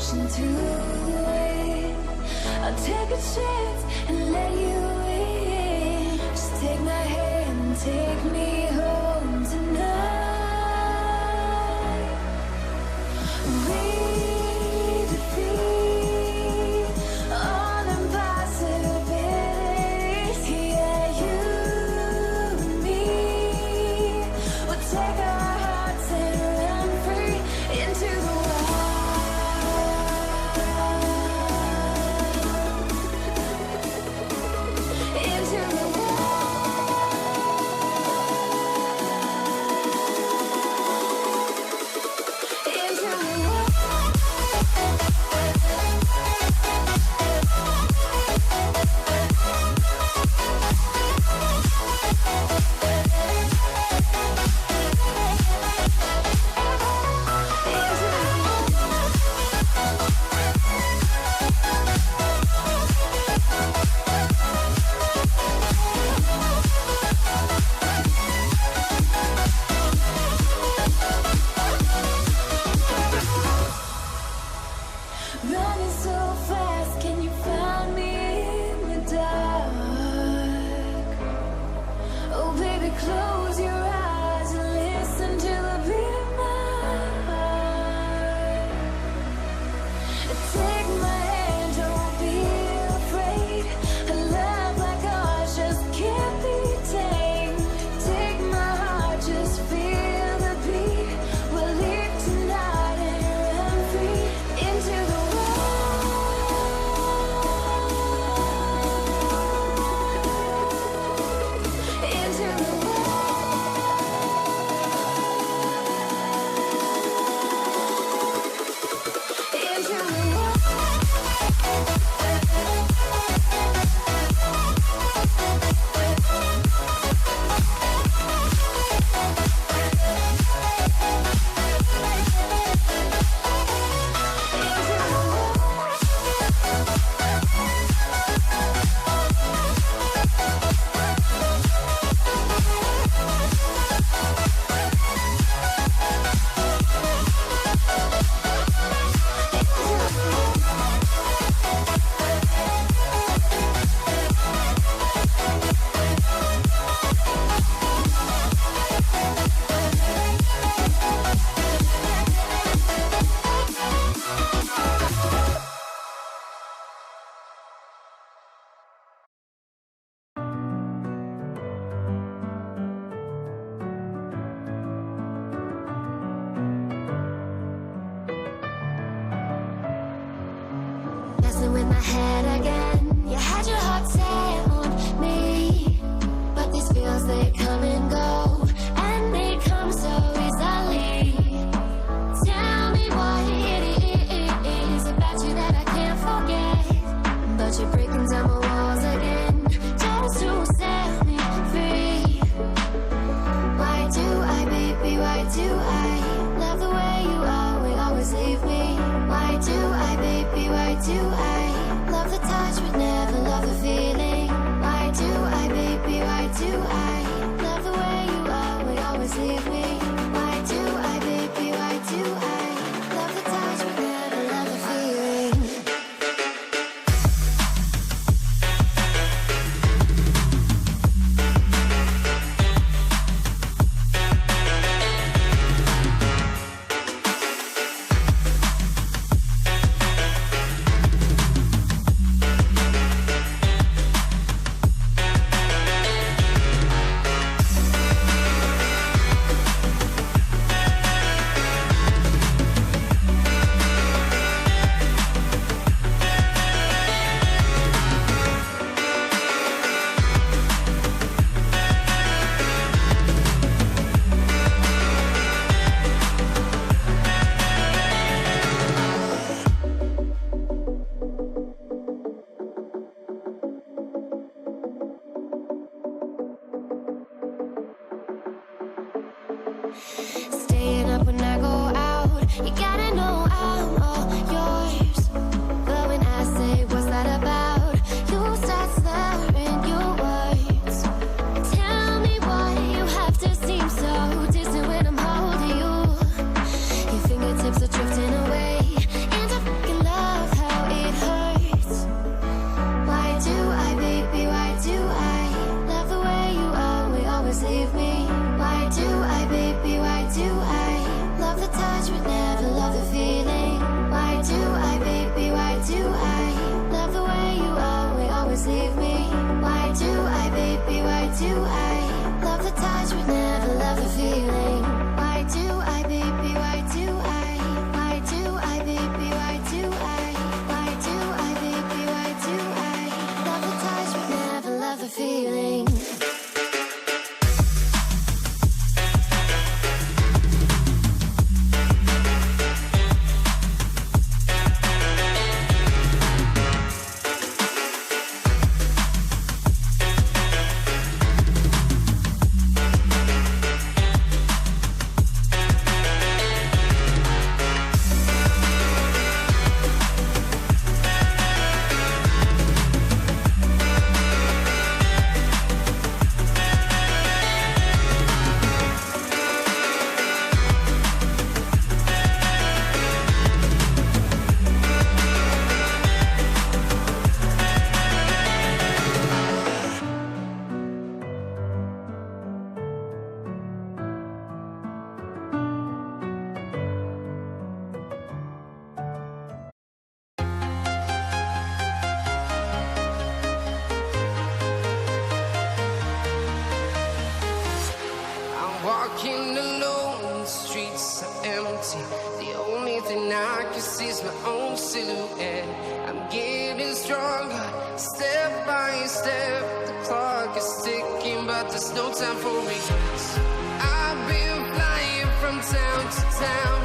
ocean to it. I'll take a chance and let you in. Just take my hand, take me home tonight. Breathe free, all impossibilities. Yeah, you and me will take our hearts and run free into the running so fast, can you find me in the dark? Oh baby, close your eyes and listen to the beat of my heart. Take my hand, don't be afraid. A love like ours just can't be tamed. Take my heart, just feel the beat. We'll leave tonight and run free into the messing with my head again. You had your heart set on me, but these feels, they come and go, and they come so easily. Tell me what it is about you that I can't forget, but you're breaking down my walls again, just to set me free. Why do I, baby, why do I love the way you always leave me? Why do I, baby, why do I love the touch but never love the feeling? Why do I, baby, why do I love the way you always leave me? Why do I, baby, why do I love the touch but never love the feeling? can seize my own silhouette. I'm getting stronger, step by step. The clock is ticking, but there's no time for regrets. I've been flying from town to town,